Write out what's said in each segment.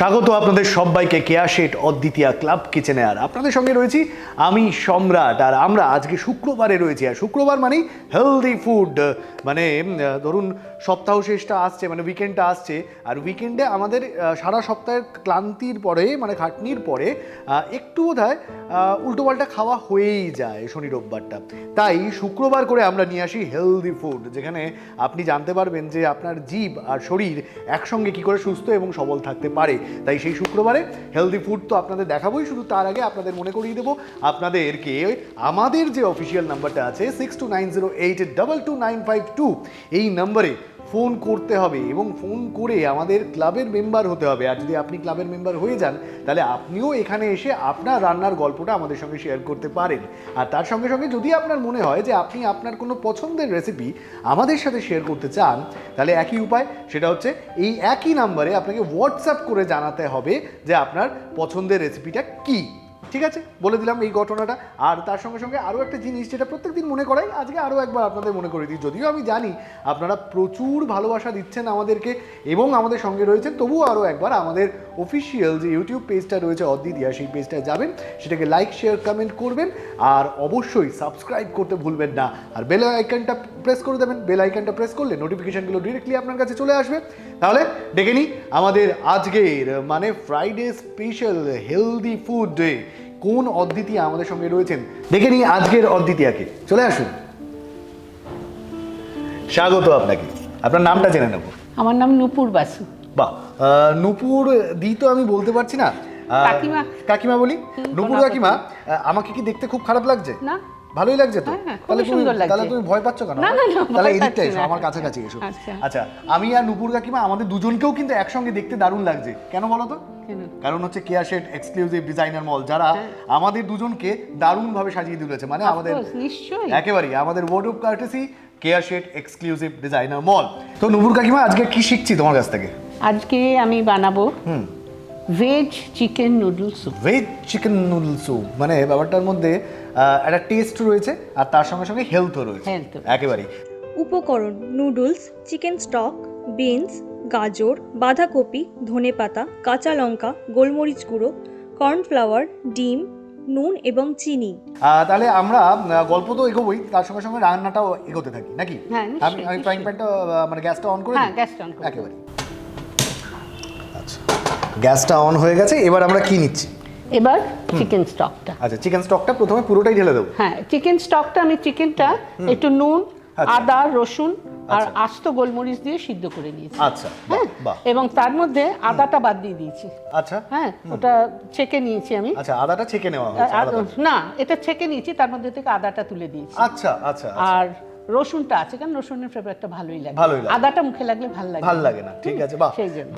স্বাগত আপনাদের সবাইকে কেয়াশেট অদ্বিতীয়া ক্লাব কিচেনে। আর আপনাদের সঙ্গে রয়েছি আমি সম্রাট। আর আমরা আজকে শুক্রবারে রয়েছি, আর শুক্রবার মানেই হেলদি ফুড। মানে ধরুন সপ্তাহ শেষটা আসছে, মানে উইকেন্ডটা আসছে, আর উইকেন্ডে আমাদের সারা সপ্তাহের ক্লান্তির পরে, মানে খাটনির পরে একটু বোধহয় উল্টোপাল্টা খাওয়া হয়েই যায় শনি রোববারটা। তাই শুক্রবার করে আমরা নিয়ে আসি হেলদি ফুড, যেখানে আপনি জানতে পারবেন যে আপনার জিভ আর শরীর একসঙ্গে কী করে সুস্থ এবং সবল থাকতে পারে। তাই সেই শুক্রবারে হেলদি ফুড তো আপনাদের দেখাবোই, শুধু তার আগে আপনাদের মনে করিয়ে দেবো আপনাদেরকে আমাদের যে অফিসিয়াল নাম্বারটা আছে 6290822952, এই নাম্বারে ফোন করতে হবে এবং ফোন করে আমাদের ক্লাবের মেম্বার হতে হবে। আর যদি আপনি ক্লাবের মেম্বার হয়ে যান তাহলে আপনিও এখানে এসে আপনার রান্নার গল্পটা আমাদের সঙ্গে শেয়ার করতে পারেন। আর তার সঙ্গে সঙ্গে যদি আপনার মনে হয় যে আপনি আপনার কোনো পছন্দের রেসিপি আমাদের সাথে শেয়ার করতে চান, তাহলে একই উপায়, সেটা হচ্ছে এই একই নাম্বারে আপনাকে হোয়াটসঅ্যাপ করে জানাতে হবে যে আপনার পছন্দের রেসিপিটা কী। ঠিক আছে, বলে দিলাম এই ঘটনাটা। আর তার সঙ্গে সঙ্গে আরও একটা জিনিস যেটা প্রত্যেকদিন মনে করাই, আজকে আরও একবার আপনাদের মনে করে দিই। যদিও আমি জানি আপনারা প্রচুর ভালোবাসা দিচ্ছেন আমাদেরকে এবং আমাদের সঙ্গে রয়েছেন, তবুও আরও একবার আমাদের অফিসিয়াল যে ইউটিউব পেজটা রয়েছে অদ্বিতীয়া, সেই পেজটায় যাবেন, সেটাকে লাইক শেয়ার কমেন্ট করবেন, আর অবশ্যই সাবস্ক্রাইব করতে ভুলবেন না। আর বেল আইকনটা প্রেস করে দেবেন। বেল আইকনটা প্রেস করলে নোটিফিকেশানগুলো ডিরেক্টলি আপনার কাছে চলে আসবে। তাহলে ডেকে নিই আমাদের আজকের মানে Friday special healthy food day কোন অদ্বিতীয়া আমাদের সঙ্গে রয়েছেন। দেখে নিই আজকের অদ্বিতীয়াকে। চলে আসুন, স্বাগত আপনাকে। আপনার নামটা জেনে নেব। আমার নাম নুপুর বাসু। বাহ, নুপুর দি তো আমি বলতে পারছি না, কাকিমা কাকিমা বলি। নুপুর কাকিমা, আমাকে কি দেখতে খুব খারাপ লাগছে? না, ভালোই লাগছে তো। তাহলে তুমি ভয় পাচ্ছ কেন? তাহলে এদিকটা এসো, আমার কাছাকাছি এসো। আচ্ছা, আমি আর নুপুর কাকিমা আমাদের দুজনকেও কিন্তু একসঙ্গে দেখতে দারুণ লাগছে। কেন বলো তো? কারণ হচ্ছে কেয়াশেট এক্সক্লুসিভ ডিজাইনার মল, যারা আমাদের দুজনকে দারুণ ভাবে সাজিয়ে তুলেছে। মানে আমাদের নিশ্চয়ই একেবারেই আমাদের ওয়ার্ড অফ কার্টেসি কেয়াশেট এক্সক্লুসিভ ডিজাইনার মল। তো নুপুর কাকিমা, আজকে কি শিখছি তোমার কাছ থেকে? আজকে আমি বানাবো veg chicken noodle soup. Veg chicken noodle soup, মানে ব্যাপারটার মধ্যে একটা টেস্ট রয়েছে আর তার সঙ্গে সঙ্গে হেলথও রয়েছে একেবারেই। উপকরণ: নুডলস, চিকেন স্টক, বিনস, গাজর, বাঁধাকপি, ধনেপাতা, কাঁচা লঙ্কা, গোলমরিচ গুঁড়ো, কর্নফ্লাওয়ার, ডিম, নুন এবং চিনি। তাহলে আমরা গল্প তো এগোবই, তার সঙ্গে সঙ্গে রান্নাটাও এগোতে থাকি নাকি? আমি ফ্রাইং প্যানটা মানে গ্যাসটা অন করে দিই। গ্যাসটা অন করে একেবারে। আচ্ছা, গ্যাসটা অন হয়ে গেছে। এবার আমরা কি নিচ্ছি? এবার চিকেন স্টকটা। আচ্ছা, চিকেন স্টকটা প্রথমে পুরোটাই ঢেলে দেবো? হ্যাঁ, চিকেন স্টকটা আমি চিকেনটা একটু নুন, আদা, রসুন আর আস্ত গোলমরিচ দিয়ে সিদ্ধ করে নিয়েছি। আচ্ছা, এবং তার মধ্যে আদাটা বাদ দিয়ে দিয়েছি। আচ্ছা, হ্যাঁ, ওটা ছেঁকে নিয়েছি আমি। আচ্ছা, আদাটা ছেঁকে নেওয়া হয়েছে? না, এটা ছেঁকে নিয়েছি, তার মধ্যে থেকে আদাটা তুলে দিয়েছি। আচ্ছা আচ্ছা। আর রসুনটা আছে, কারণ রসুনের ফ্লেভারটা ভালোই লাগে। আদাটা মুখে লাগলে ভালো লাগে না। ঠিক আছে, বাহ,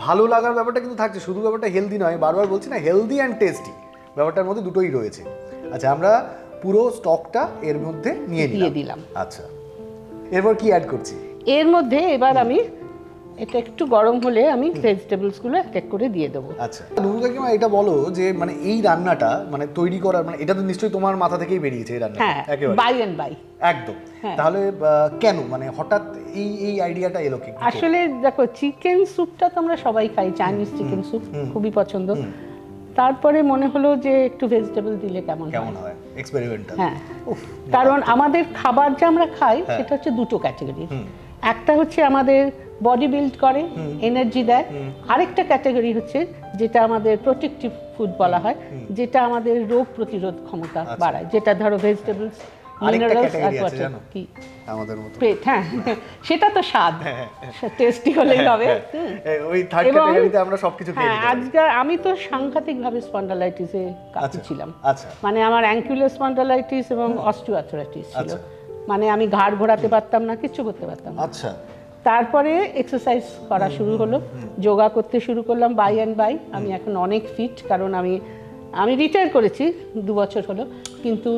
ভালো লাগার ব্যাপারটা কিন্তু থাকছে। শুধু ব্যাপারটা হেলদি নয়, বারবার বলছি না, হেলদি অ্যান্ড টেস্টি ব্যাপারটার মধ্যে দুটোই রয়েছে। আচ্ছা, আমরা পুরো স্টকটা এর মধ্যে দিয়ে দিলাম। আচ্ছা, এরপর কি অ্যাড করছি? এর মধ্যে এবার আমি এটা একটু গরম হলে আমি ভেজিটেবলসগুলো এক এক করে দিয়ে দেবো। আচ্ছা, নুপুর কাকিমা, এটা বলো যে মানে এই রান্নাটা মানে তৈরি করার, মানে এটা তো নিশ্চয়ই তোমার মাথা থেকেই বেরিয়েছে এই রান্নাটা? হ্যাঁ, একেবারে বাই এন্ড বাই। একদম। তাহলে কেন, মানে হঠাৎ এই আইডিয়াটা এলো কি? আসলে দেখো, চিকেন স্যুপটা তো আমরা সবাই খাই, চাইনিজ চিকেন স্যুপ খুবই পছন্দ। তারপরে মনে হলো যে একটু ভেজিটেবল দিলে কেমন হয়, এক্সপেরিমেন্টাল। হ্যাঁ, কারণ আমাদের খাবার যে আমরা খাই সেটা হচ্ছে দুটো ক্যাটাগরি। একটা হচ্ছে আমাদের বডি বিল্ড করে, এনার্জি দেয়। আরেকটা ক্যাটাগরি হচ্ছে যেটা আমাদের প্রোটেক্টিভ ফুড বলা হয়, যেটা আমাদের রোগ প্রতিরোধ ক্ষমতা বাড়ায়, যেটা ধরো ভেজিটেবলস, মিনারেলস আর ওয়াটার। কি আমাদের মতো পেট? হ্যাঁ, সেটা তো স্বাদ, টেস্টি হলেই হবে। ওই থার্ড ক্যাটাগরিতে আমরা সবকিছু খেয়ে নিই। আজকে আমি তো সাংঘাতিকভাবে স্পন্ডালাইটিসে কাঁপছিলাম। মানে আমার অ্যাঙ্কুলার স্পন্ডালাইটিস এবং অস্টিওআর্থ্রাইটিস ছিল। মানে আমি ঘাড় ঘোরাতে পারতাম না, কিচ্ছু করতে পারতাম না। আচ্ছা, তারপরে এক্সারসাইজ করা শুরু হলো, যোগা করতে শুরু করলাম বাই অ্যান্ড বাই। আমি এখন অনেক ফিট, কারণ আমি রিটায়ার করেছি 2 বছর হলো। কিন্তু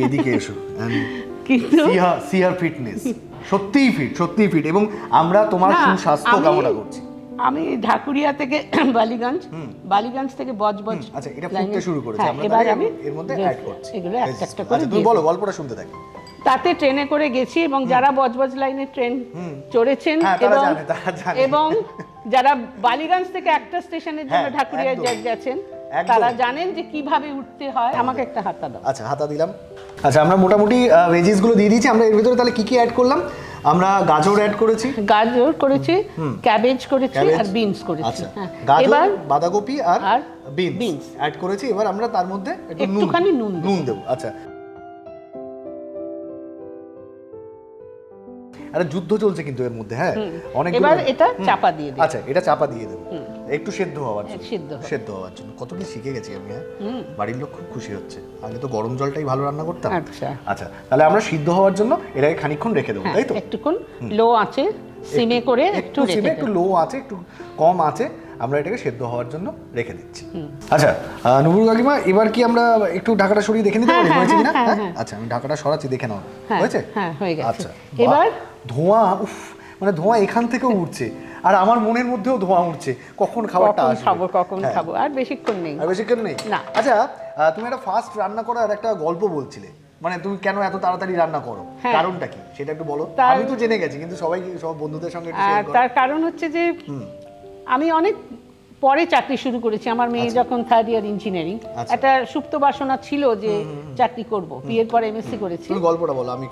এদিকে এসো, কিন্তু সিহার ফিটনেস সত্যিই ফিট এবং আমরা তোমার সুস্বাস্থ্য কামনা করছি। আমি ঢাকুরিয়া থেকে বালিগঞ্জ থেকে বজবজ। আচ্ছা, এটা ফুটতে শুরু করেছে, আমরা এবার তাহলে আমি এর মধ্যে অ্যাড করছি এগুলো একটা একটা করে আচ্ছা, তুমি বলো, গল্পটা শুনতে থাকি। তাতে ট্রেনে করে গেছি এবং যারা বজবজ লাইনে ট্রেন চড়েছেন তারা জানে। এবং যারা বালিগঞ্জ থেকে একটা স্টেশনের জন্য ঢাকুরিয়া গেছেন তারা জানেন যে কিভাবে উঠতে হয়। আমাকে একটা হাতা দাও। আচ্ছা, হাতা দিলাম। আচ্ছা, আমরা মোটামুটি ভেজিস গুলো দিয়ে দিয়েছি। আমরা এর ভিতরে তাহলে কি কি অ্যাড করলাম? আমরা গাজর অ্যাড করেছি, ক্যাবেজ করেছি আর বিনস করেছি। আচ্ছা, গাজর, বাঁধাকপি আর বিনস অ্যাড করেছি। এবার আমরা তার মধ্যে একটুখানি নুন দেব। আচ্ছা, আরে যুদ্ধ চলছে কিন্তু এর মধ্যে। হ্যাঁ, অনেক। এবার এটা চাপা দিয়ে দিই। আচ্ছা, এটা চাপা দিয়ে দেব একটু সেদ্ধ হওয়ার জন্য। সেদ্ধ হওয়ার জন্য। কত কি শিখে গেছি আমি। হ্যাঁ, বাড়ির লোক খুব খুশি হচ্ছে। আগে তো গরম জলটাই ভালো রান্না করতাম। আচ্ছা, তাহলে আমরা সিদ্ধ হওয়ার জন্য এটাকে খানিকক্ষণ রেখে দেবো, তাই তো? একটুক্ষণ লো আছে, সিমে করে একটু লো আছে, একটু কম আছে, আমরা এটাকে সেদ্ধ হওয়ার জন্য রেখে দিচ্ছি। আচ্ছা, নুপুর কাকিমা, এবার কি আমরা একটু ঢাকাটা সরিয়ে দেখে নিতে পারি হয়েছে কিনা? আচ্ছা, আমি ঢাকাটা সরাচ্ছি, দেখে নাও হয়েছে। হ্যাঁ, হয়ে গেছে। আচ্ছা, এবার ধোঁয়া, মানে ধোঁয়া এখান থেকেও উঠছে, আর আমার মনের মধ্যেও ধোঁয়া উঠছে, কখন খাবারটা আসবে, কখন খাবো। আর বেশিক্ষণ নেই। না। আচ্ছা, তুমি একটা ফাস্ট রান্না করার একটা গল্প বলছিলে, মানে তুমি কেন এত তাড়াতাড়ি রান্না করো, কারণটা কি সেটা একটু বলো। আমি তো জেনে গেছি, কিন্তু সব বন্ধুদের সঙ্গে একটু শেয়ার করো। তার কারণ হচ্ছে যে আমি অনেক পরে চাকরি শুরু করেছি। আমার মেয়ে যখন 3rd ইয়ার ইঞ্জিনিয়ারিং, একটা সুপ্ত বাসনা ছিল যে চাকরি করব। বিয়ের পরে এমএসসি করেছি। তুমি গল্পটা বলো, আমি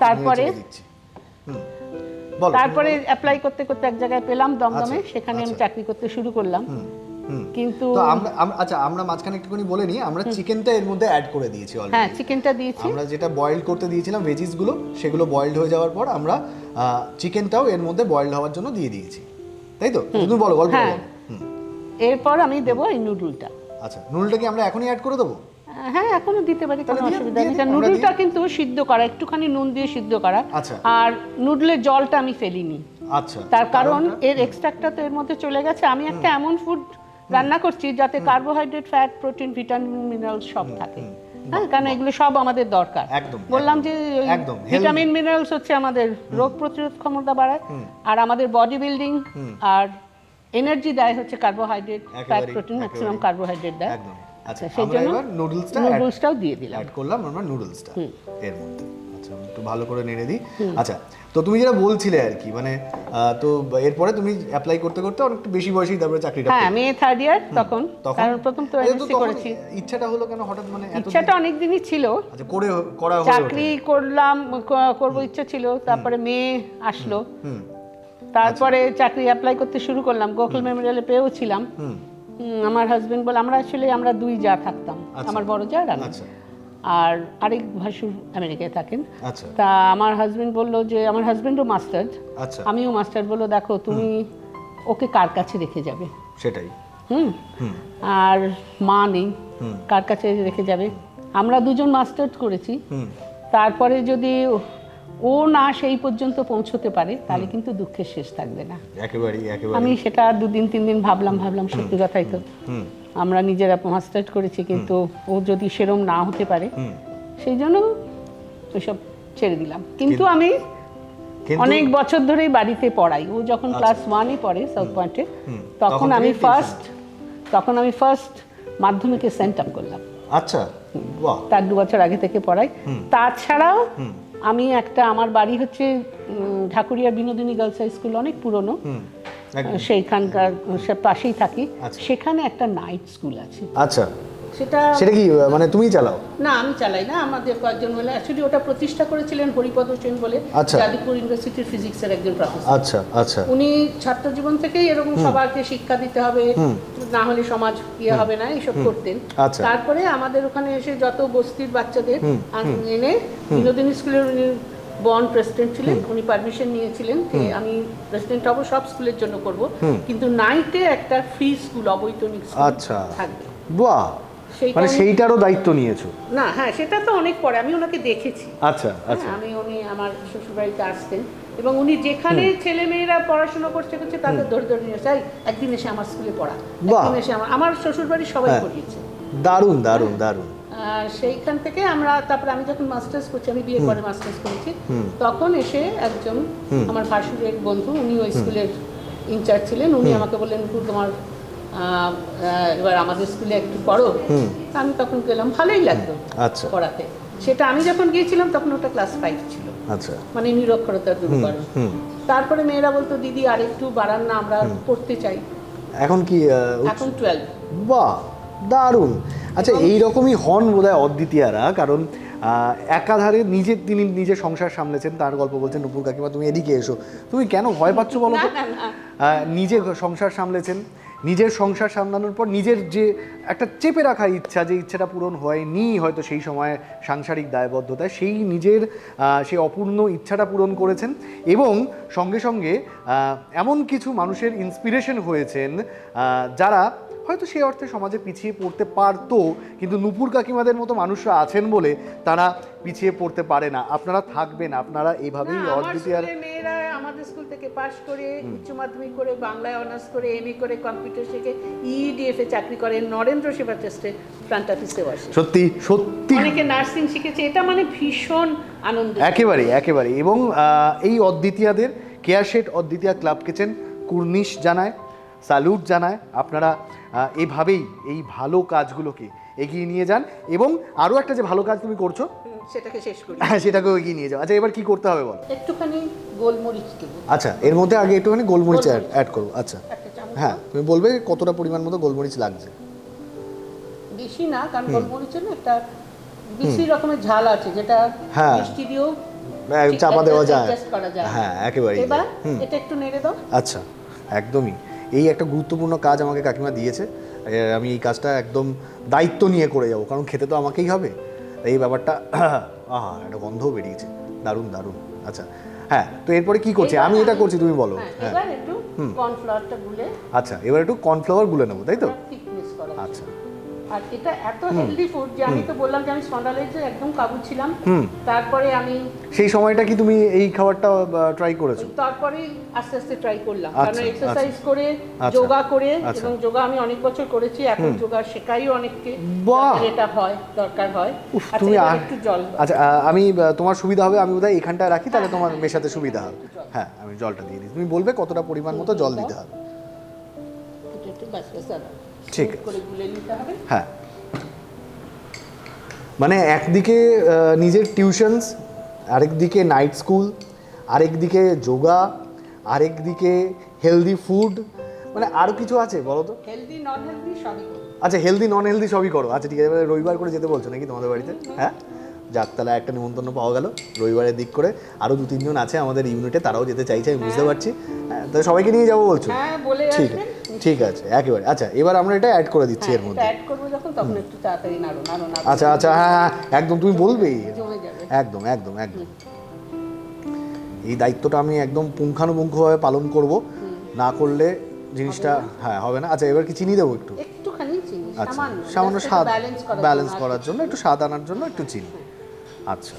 তারপরে অ্যাপ্লাই করতে করতে এক জায়গায় পেলাম দমদমে, সেখানে আমি চাকরি করতে শুরু করলাম। কিন্তু আচ্ছা, আমরা মাঝখানে একটুখানি বলে নিই, আমরা চিকেনটা এর মধ্যে অ্যাড করে দিয়েছি অলরেডি। হ্যাঁ, চিকেনটা দিয়েছি। আমরা যেটা বয়েল করতে দিয়েছিলাম ভেজিস গুলো, সেগুলো বয়েলড হয়ে যাওয়ার পর আমরা চিকেনটাও এর মধ্যে বয়েলড হওয়ার জন্য দিয়ে দিয়েছি, তাই তো? তুমি বলো, গল্প বলো। এরপর আমি দেবো এই নুডলটা। আচ্ছা, নুডলটা কি আমরা এখনই অ্যাড করে দেবো? হ্যাঁ, এখনো দিতে পারি, কোনো অসুবিধা নেই। নুডলটা কিন্তু সিদ্ধ করা, একটুখানি নুন দিয়ে সিদ্ধ করা। আর নুডলের জলটা আমি ফেলিনি। আচ্ছা, তার কারণ এর এক্সট্রাক্টটা তো এর মধ্যে চলে গেছে। আমি একটা এমন ফুড রান্না করছি যাতে carbohydrate, fat, protein, vitamin, minerals সব থাকে। হ্যাঁ, কারণ এগুলো সব আমাদের দরকার। বললাম যে ভিটামিন, মিনারেলস হচ্ছে আমাদের রোগ প্রতিরোধ ক্ষমতা বাড়ায়, আর আমাদের বডি বিল্ডিং আর এনার্জি দেয় হচ্ছে carbohydrate, fat, protein, maximum carbohydrate দেয়। আচ্ছা, সেই জন্য নুডলসটাও দিয়ে দিলাম, অ্যাড করলাম আমরা নুডলসটা এর মধ্যে। আচ্ছা, একটু ভালো করে নেড়ে দিই। আচ্ছা, তো তুমি যেটা বলছিলে আর কি, মানে তো এরপরে তুমি অ্যাপ্লাই করতে করতে অনেক বেশি বয়সেই তারপরে চাকরিটা। হ্যাঁ, আমি 3rd ইয়ার তখন, কারণ প্রথম তো এমএসসি করেছি। ইচ্ছাটা হলো কেন হঠাৎ, মানে ইচ্ছাটা অনেক দিনই ছিল। আচ্ছা, করা হলো, চাকরি করব ইচ্ছা ছিল। তারপরে মেয়ে আসলো, তারপরে চাকরি অ্যাপ্লাই করতে শুরু করলাম। গোকুল মেমোরিয়ালে পেয়েও ছিলাম। আমার হাজবেন্ড বলে, আমরা 2 যা থাকতাম, আমার বড় যা আর আমি, আর আরেক ভাসুর আমেরিকায় থাকেন। তা আমার হাজবেন্ড বললো যে, আমার হাজবেন্ডও মাস্টার্ড, আমিও মাস্টার্ড, বললো দেখো তুমি ওকে কার কাছে রেখে যাবে, সেটাই। আর মা নেই, কার কাছে রেখে যাবে। আমরা 2জন মাস্টার্ড করেছি, তারপরে যদি ও না সেই পর্যন্ত পৌঁছতে পারে তাহলে কিন্তু দুঃখের শেষ থাকবে না। আমি সেটা 2 দিন 3 দিন ভাবলাম, সত্যি কথাই তো। আমরা নিজেরা মাস্টার্ড করেছি, কিন্তু ও যদি সেরম না হতে পারে, সেই জন্য ওইসব ছেড়ে দিলাম। কিন্তু আমি অনেক বছর ধরেই বাড়িতে পড়াই। ও যখন ক্লাস 1-এ পড়ে সাউথ পয়েন্টে, তখন আমি ফার্স্ট মাধ্যমিকে সেন্ট আপ করলাম। আচ্ছা, বাহ। তার 2 বছর আগে থেকে পড়াই। তাছাড়াও আমি আমার বাড়ি হচ্ছে Dhakuria Binodini girls high school, অনেক পুরনো, সেইখানকার পাশেই থাকি। সেখানে একটা নাইট স্কুল আছে। আচ্ছা, সেটা কি মানে তুমি চালাও? না, আমি চালাই না, আমাদের কয়েকজন মিলে। অ্যাকচুয়ালি ওটা প্রতিষ্ঠা করেছিলেন হরিপদ সেন বলে, যাদবপুর ইউনিভার্সিটির ফিজিক্সের একজন প্রফেসর। আচ্ছা, উনি ছাত্র জীবন থেকেই এরকম সবাইকে শিক্ষা দিতে হবে, না হলে সমাজ হবে না, এইসব করতেন। তারপরে আমাদের ওখানে এসে যত বস্তির বাচ্চাদের এনে বিনোদিনী স্কুলের উনি বন্ড প্রেসিডেন্ট ছিলেন। উনি পারমিশন নিয়েছিলেন যে আমি প্রেসিডেন্ট হব, সব স্কুলের জন্য করব, কিন্তু নাইটে একটা ফ্রি স্কুল, অবৈতনিক স্কুল থাকবে। বাহ, মানে সেইটারও দায়িত্ব নিয়েছো? না, হ্যাঁ, সেটা তো অনেক পরে আমি ওনাকে দেখেছি। আচ্ছা, উনি আমার শ্বশুরবাড়িতে আসতেন, এবং উনি যেখানে ছেলে মেয়েরা পড়াশোনা করছে তাদের ধরে নিয়ে যাই, একদিন এসে আমার স্কুলে পড়া, একদিন এসে আমার শ্বশুরবাড়ি সবাই পড়িয়েছে। দারুণ। সেইখান থেকে তারপরে আমি যখন মাস্টার্স করছি, আমি বিয়ে পরে মাস্টার্স করেছি, তখন এসে একজন আমার ভাসুরের বন্ধু, উনি ওই স্কুলের ইনচার্জ ছিলেন, উনি আমাকে বললেন নুপুর তোমার এবার আমাদের স্কুলে একটু পড়ো। আমি তখন গেলাম, ভালোই লাগতো আচ্ছা পড়াতে। সেটা আমি যখন গিয়েছিলাম তখন ওটা ক্লাস 5 ছিল। আচ্ছা, মানে নিরক্ষরতা দূরীকরণ। তারপরে মেয়েরা বলতো দিদি আর একটু বাড়ান না, আমরা পড়তে চাই। এখন কি এখন 12। বাহ, দারুণ। আচ্ছা, এইরকমই হন বোধহয় অদ্বিতীয়ারা, কারণ একাধারে তিনি নিজে সংসার সামলেছেন, তার গল্প বলছেন। নুপুর কাকিমা তুমি এদিকে এসো, তুমি কেন ভয় পাচ্ছ বলো তো? নিজে সংসার সামলেছেন, নিজের সংসার সামলানোর পর নিজের যে একটা চেপে রাখা ইচ্ছা, যে ইচ্ছাটা পূরণ হয়নি হয়তো সেই সময় সাংসারিক দায়বদ্ধতায়, সেই নিজের সেই অপূর্ণ ইচ্ছাটা পূরণ করেছেন এবং সঙ্গে সঙ্গে এমন কিছু মানুষের ইন্সপিরেশন হয়েছেন যারা হয়তো সেই অর্থে সমাজে পিছিয়ে পড়তে পারতো, কিন্তু নুপুর কাকিমাদের মতো মানুষরা আছেন বলে তারা পিছিয়ে পড়তে পারে না। আপনারা থাকবেন, আপনারা এইভাবেই অদ্বিতীয়ার মেয়েরা আমাদের স্কুল থেকে পাশ করে উচ্চ মাধ্যমিক করে বাংলায় অনার্স করে এমএ করে কম্পিউটার শিখে ইডিএফ এ চাকরি করে, নরেন্দ্র সেবা ট্রাস্টে ফ্রন্ট অফিসে বসে। সত্যি সত্যি অনেকে নার্সিং শিখেছে, এটা মানে ভীষণ আনন্দ। একেবারে এবং এই অদ্বিতীয়াদের কেয়ার শেড অদ্বিতীয়া ক্লাব কিচেন কুর্নিশ জানায়, স্যালুট জানায়। আপনারা এইভাবেই এই ভালো কাজগুলোকে এগিয়ে নিয়ে যান এবং আরও একটা যে ভালো কাজ তুমি করছো সেটাকে শেষ করি, সেটাকেও এগিয়ে নিয়ে যাও। আচ্ছা, এবার কি করতে হবে বল? একটুখানি গোলমরিচ দেবো। আচ্ছা, এর মধ্যে আগে একটুখানি গোলমরিচ অ্যাড করবো। আচ্ছা হ্যাঁ, তুমি বলবে কতটা পরিমাণ মতো গোলমরিচ লাগছে? বেশি না, কারণ গোলমরিচের না একটা বিশ্রী রকমের ঝাল আছে, যেটা মিষ্টি দিয়েও চাপা দেওয়া যায়। হ্যাঁ, একেবারে। এবার এটা একটু নেড়ে দাও। আচ্ছা, একদমই। এই একটা গুরুত্বপূর্ণ কাজ আমাকে কাকিমা দিয়েছে, আমি এই কাজটা একদম দায়িত্ব নিয়ে করে যাবো, কারণ খেতে তো আমাকেই হবে। এই ব্যাপারটা একটা গন্ধও বেরিয়েছে, দারুণ দারুণ। আচ্ছা হ্যাঁ, তো এরপরে কি করছি? আমি এটা করছি, তুমি বলো। এবার একটু কর্নফ্লাওয়ারটা গুলে, আচ্ছা, এবার একটু কর্নফ্লাওয়ার গুলে নেবো, তাই তো? থিকনেস করা। আচ্ছা, আর এটা এত হেলদি ফুড যে আমি তো বললাম যে আমি স্পন্ডালাইটিসে একদম কাবু ছিলাম। তারপরে আমি সেই সময়টা কি তুমি এই খাবারটা ট্রাই করেছো? তারপরে আস্তে আস্তে ট্রাই করলাম, কারণ এক্সারসাইজ করে, যোগা করে, এবং যোগা আমি অনেক বছর করেছি, এখন যোগা শেখাইও অনেককে, এটা হয় দরকার হয়। তুমি একটু জল, আচ্ছা আমি তোমার সুবিধা হবে, আমি বোধহয় এখানটা রাখি, তাহলে তোমার মেশাতে সুবিধা হবে। হ্যাঁ, আমি জলটা দিয়ে দিই, তুমি বলবে কতটা পরিমাণ মতো জল দিতে হবে। ঠিক করে গুলে নিতে হবে। হ্যাঁ, মানে একদিকে নিজের টিউশনস, আরেকদিকে নাইট স্কুল, আরেকদিকে যোগা, আরেকদিকে হেলদি ফুড, মানে আরও কিছু আছে বলো তো? হেলদি নন হেলদি সবই করো। আচ্ছা, হেলদি নন হেলদি সবই করো। আচ্ছা ঠিক আছে, রবিবার করে যেতে বলছো নাকি তোমাদের বাড়িতে? হ্যাঁ, যাক, তাহলে একটা নিমন্ত্রণ পাওয়া গেল রবিবারের দিক করে। আরও 2-3 জন আছে আমাদের ইউনিটে, তারাও যেতে চাইছে, আমি বুঝতে পারছি। হ্যাঁ, তাহলে সবাইকে নিয়ে যাবো বলছো? ঠিক আছে, ঠিক আছে, একেবারে। আচ্ছা, এবার আমরা এটা অ্যাড করে দিচ্ছি এর মধ্যে। অ্যাড করব যখন, তখন একটু তাড়াতাড়ি নাড়ো। আচ্ছা আচ্ছা, হ্যাঁ একদম, তুমি বলবেই, একদম একদম একদম। এই দায়িত্বটা আমি একদম পুঙ্খানুপুঙ্খভাবে পালন করব, না করলে জিনিসটা হবে না। আচ্ছা, এবার কি চিনি দেবো? একটুখানি চিনি, সামান্য স্বাদ ব্যালেন্স করার জন্য, একটু স্বাদ আনার জন্য একটু চিনি। আচ্ছা,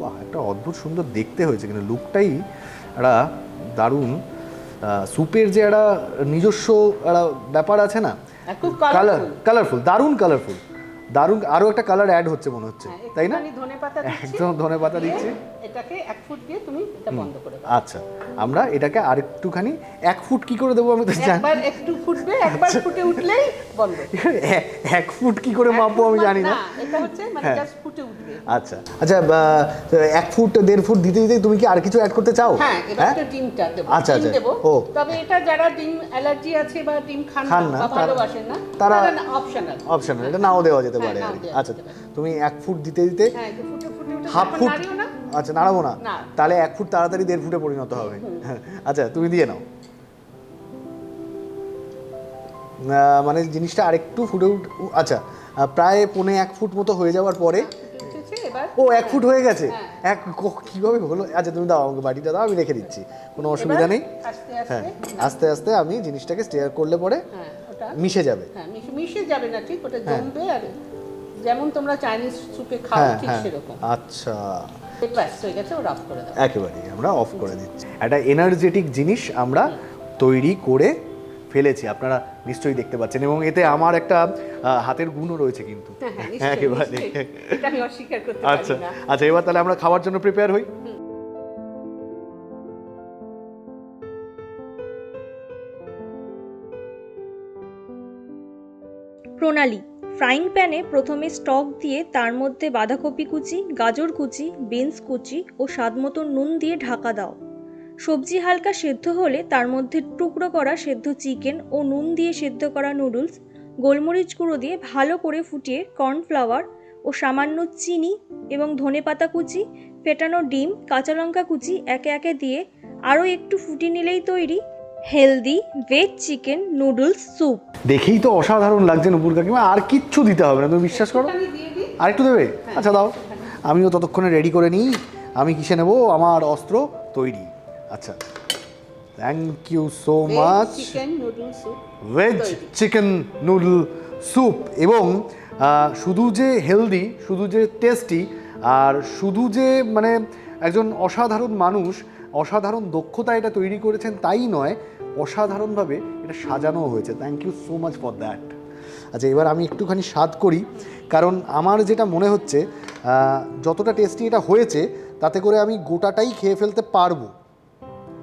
বাহ, একটা অদ্ভুত সুন্দর দেখতে হয়েছে, কিন্তু লুকটাই একটা দারুণ। স্যুপের যে একটা নিজস্ব একটা ব্যাপার আছে না, কালারফুল, দারুণ কালারফুল, দারুণ। আরও একটা কালার অ্যাড হচ্ছে মনে হচ্ছে, তাই না? একদম ধনেপাতা দিচ্ছি। এটাকে 1 ফুট দিয়ে তুমি এটা বন্ধ করে দাও। আচ্ছা, আমরা এটাকে আরেকটুখানি 1 ফুট কি করে দেবো? আমি তো জানি একবার একটু ফুটবে, একবার ফুটে উঠলেই বন্ধ। 1 ফুট কি করে মাপবো আমি জানি না। এটা হচ্ছে মানে জাস্ট ফুটে উঠবে। আচ্ছা আচ্ছা, 1 ফুট 1.5 ফুট দিতে দিতে তুমি কি আর কিছু অ্যাড করতে চাও? হ্যাঁ, এবার তো ডিমটা দেব। আচ্ছা আচ্ছা, ও তবে এটা যারা ডিম অ্যালার্জি আছে বা ডিম খান না বা ভালোবাসেন না, তারা অপশনাল, এটা নাও দেওয়া যেতে পারে। আচ্ছা, তুমি 1 ফুট দিতে দিতে হাফ ফুট, আচ্ছা নাড়াবো না, তাহলে 1 ফুট তাড়াতাড়ি 1.5 ফুটে পরিণত হবে। আচ্ছা, তুমি দিয়ে নাও। মানে জিনিসটা আরেকটু ফুটে আচ্ছা, প্রায় 1.25 ফুট মতো হয়ে যাওয়ার পরে, ও 1 ফুট হয়ে গেছে। কিভাবে হলো? আচ্ছা, তুমি দাও আমাকে বাটিটা, দাও, আমি রেখে দিচ্ছি, কোনো অসুবিধা নেই। হ্যাঁ, আস্তে আস্তে আমি জিনিসটাকে স্টিয়ার করলে পরে মিশে যাবে। মিশে যাবে না, ঠিক ওটা জমবে, আর যেমন তোমরা চাইনিজ স্যুপে খাও ঠিক সেরকম। আচ্ছা, হয়ে গেছে, ওটা অফ করে দাও। একেবারে আমরা অফ করে দিচ্ছি। একটা এনার্জেটিক জিনিস আমরা তৈরি করে ফেলেছি, আপনারা নিশ্চয়ই দেখতে পাচ্ছেন, এবং এতে আমার একটা হাতের গুণও রয়েছে কিন্তু, একেবারে। আচ্ছা আচ্ছা, এবার তাহলে আমরা খাওয়ার জন্য প্রিপেয়ার হই। প্রণালী: ফ্রাইং প্যানে প্রথমে স্টক দিয়ে তার মধ্যে বাঁধাকপি কুচি, গাজর কুচি, বিনস কুচি ও স্বাদমতো নুন দিয়ে ঢাকা দাও। সবজি হালকা সেদ্ধ হলে তার মধ্যে টুকরো করা সেদ্ধ চিকেন ও নুন দিয়ে সেদ্ধ করা নুডলস, গোলমরিচ গুঁড়ো দিয়ে ভালো করে ফুটিয়ে কর্নফ্লাওয়ার ও সামান্য চিনি এবং ধনেপাতা কুচি, ফেটানো ডিম, কাঁচা লঙ্কা কুচি একে একে দিয়ে আরও একটু ফুটিয়ে নিলেই তৈরি healthy veg chicken noodles soup. দেখেই তো অসাধারণ লাগছে নুপুর কাকিমা, আর কিচ্ছু দিতে হবে না, তুমি বিশ্বাস করো। আর একটু দেবে? আচ্ছা দাও, আমিও ততক্ষণে রেডি করে নিই। আমি কিসে নেব? আমার অস্ত্র তৈরি। আচ্ছা, thank you so much. Veg chicken noodle soup, এবং শুধু যে হেলদি, শুধু যে টেস্টি, আর শুধু যে মানে একজন অসাধারণ মানুষ অসাধারণ দক্ষতা এটা তৈরি করেছেন তাই নয়, অসাধারণভাবে এটা সাজানো হয়েছে। Thank you so much for that. আচ্ছা, এবার আমি একটুখানি স্বাদ করি, কারণ আমার যেটা মনে হচ্ছে যতটা টেস্টি এটা হয়েছে তাতে করে আমি গোটাটাই খেয়ে ফেলতে পারবো,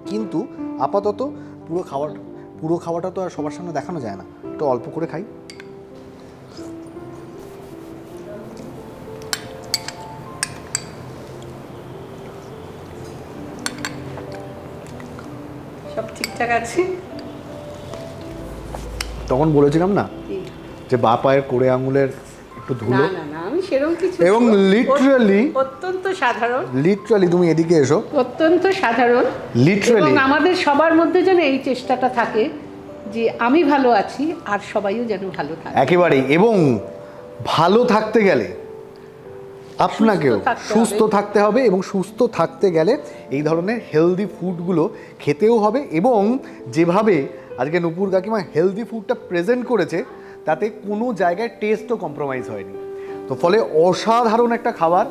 কিন্তু আপাতত পুরো খাওয়াটা তো আর সবার সামনে দেখানো যায় না, একটু অল্প করে খাই। সব ঠিকঠাক আছে? তখন বলেছিলাম না যে বা পায়ের কোড়ে আঙুলের একটু ধুলো, না না, আমি সেরকম কিছু, এবং লিটারালি অত্যন্ত সাধারণ, লিটারালি তুমি এদিকে এসো, অত্যন্ত সাধারণ লিটারালি। এবং আমাদের সবার মধ্যে যেন এই চেষ্টাটা থাকে যে আমি ভালো আছি আর সবাইও যেন ভালো থাকে একেবারেই। এবং ভালো থাকতে গেলে আপনাকেও সুস্থ থাকতে হবে, এবং সুস্থ থাকতে গেলে এই ধরনের হেলদি ফুডগুলো খেতেও হবে। এবং যেভাবে আজকে নুপুর কাকিমা হেলদি ফুডটা প্রেজেন্ট করেছে তাতে কোনো জায়গায় টেস্টও কম্প্রোমাইজ হয়নি। তো ফলে অসাধারণ একটা খাবার,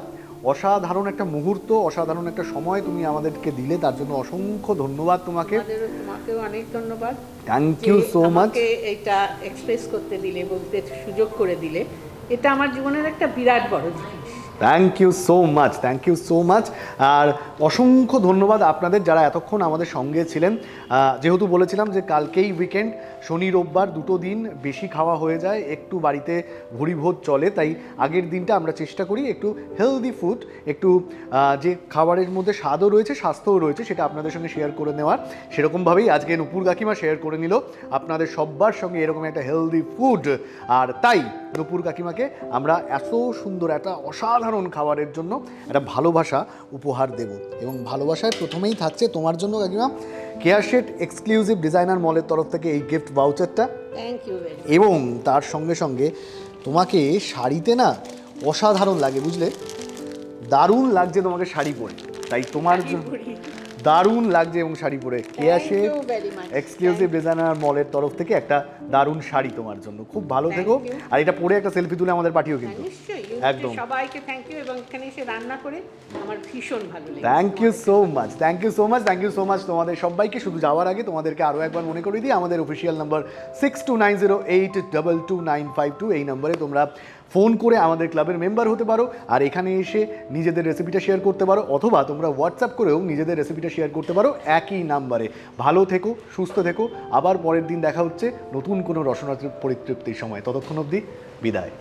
অসাধারণ একটা মুহূর্ত, অসাধারণ একটা সময় তুমি আমাদেরকে দিলে, তার জন্য অসংখ্য ধন্যবাদ তোমাকে। তোমাকেও অনেক ধন্যবাদ, থ্যাংক ইউ সো মাচ। এটা এক্সপ্রেস করতে দিলে, বলতে সুযোগ করে দিলে, এটা আমার জীবনের একটা বিরাট বড় জিনিস। Thank you so much, thank you so much. আর অসংখ্য ধন্যবাদ আপনাদের যারা এতক্ষণ আমাদের সঙ্গে ছিলেন। যেহেতু বলেছিলাম যে কালকেই উইকেন্ড, শনি রোববার দুটো দিন বেশি খাওয়া হয়ে যায়, একটু বাড়িতে ভুরিভোজ চলে, তাই আগের দিনটা আমরা চেষ্টা করি একটু হেলদি ফুড, একটু যে খাবারের মধ্যে স্বাদও রয়েছে স্বাস্থ্যও রয়েছে সেটা আপনাদের সঙ্গে শেয়ার করে নেওয়ার। সেরকমভাবেই আজকে নুপুর কাকিমা শেয়ার করে নিল আপনাদের সবার সঙ্গে এরকম একটা হেলদি ফুড। আর তাই নুপুর কাকিমাকে আমরা এত সুন্দর একটা অসাধারণ খাবারের জন্য একটা ভালোবাসা উপহার দেব, এবং ভালোবাসায় প্রথমেই থাকছে তোমার জন্য কাকিমা কেয়ার শেড এক্সক্লুসিভ ডিজাইনার মলের তরফ থেকে এই গিফট ভাউচারটা। Thank you very much. এবং তার সঙ্গে সঙ্গে তোমাকে শাড়িতে না অসাধারণ লাগে, বুঝলে, দারুণ লাগছে তোমাকে শাড়ি পরে, তাই তোমার জন্য দারুণ লাগছে, এবং শাড়ি পরে কেয়া শেড এক্সক্লুসিভ ডিজাইনার মলের তরফ থেকে একটা দারুণ শাড়ি তোমার জন্য। খুব ভালো থেকো, আর এটা পরে একটা সেলফি তুলে আমাদের পাঠিও কিন্তু। একদম, সবাইকে থ্যাংক ইউ, এবং এখানে এসে রান্না করে আমার ভীষণ ভালো লেগেছে। Thank you so much, thank you so much, thank you so much তোমাদের সবাইকে। শুধু যাওয়ার আগে তোমাদেরকে আরও একবার মনে করে দিই, আমাদের অফিসিয়াল নাম্বার 6290822952, এই নম্বরে তোমরা ফোন করে আমাদের ক্লাবের মেম্বার হতে পারো, আর এখানে এসে নিজেদের রেসিপিটা শেয়ার করতে পারো, অথবা তোমরা হোয়াটসঅ্যাপ করেও নিজেদের রেসিপিটা শেয়ার করতে পারো একই নাম্বারে। ভালো থেকো, সুস্থ থেকো, আবার পরের দিন দেখা হচ্ছে নতুন কোনো রসনা পরিতৃপ্তির সময়। ততক্ষণ অবধি বিদায়।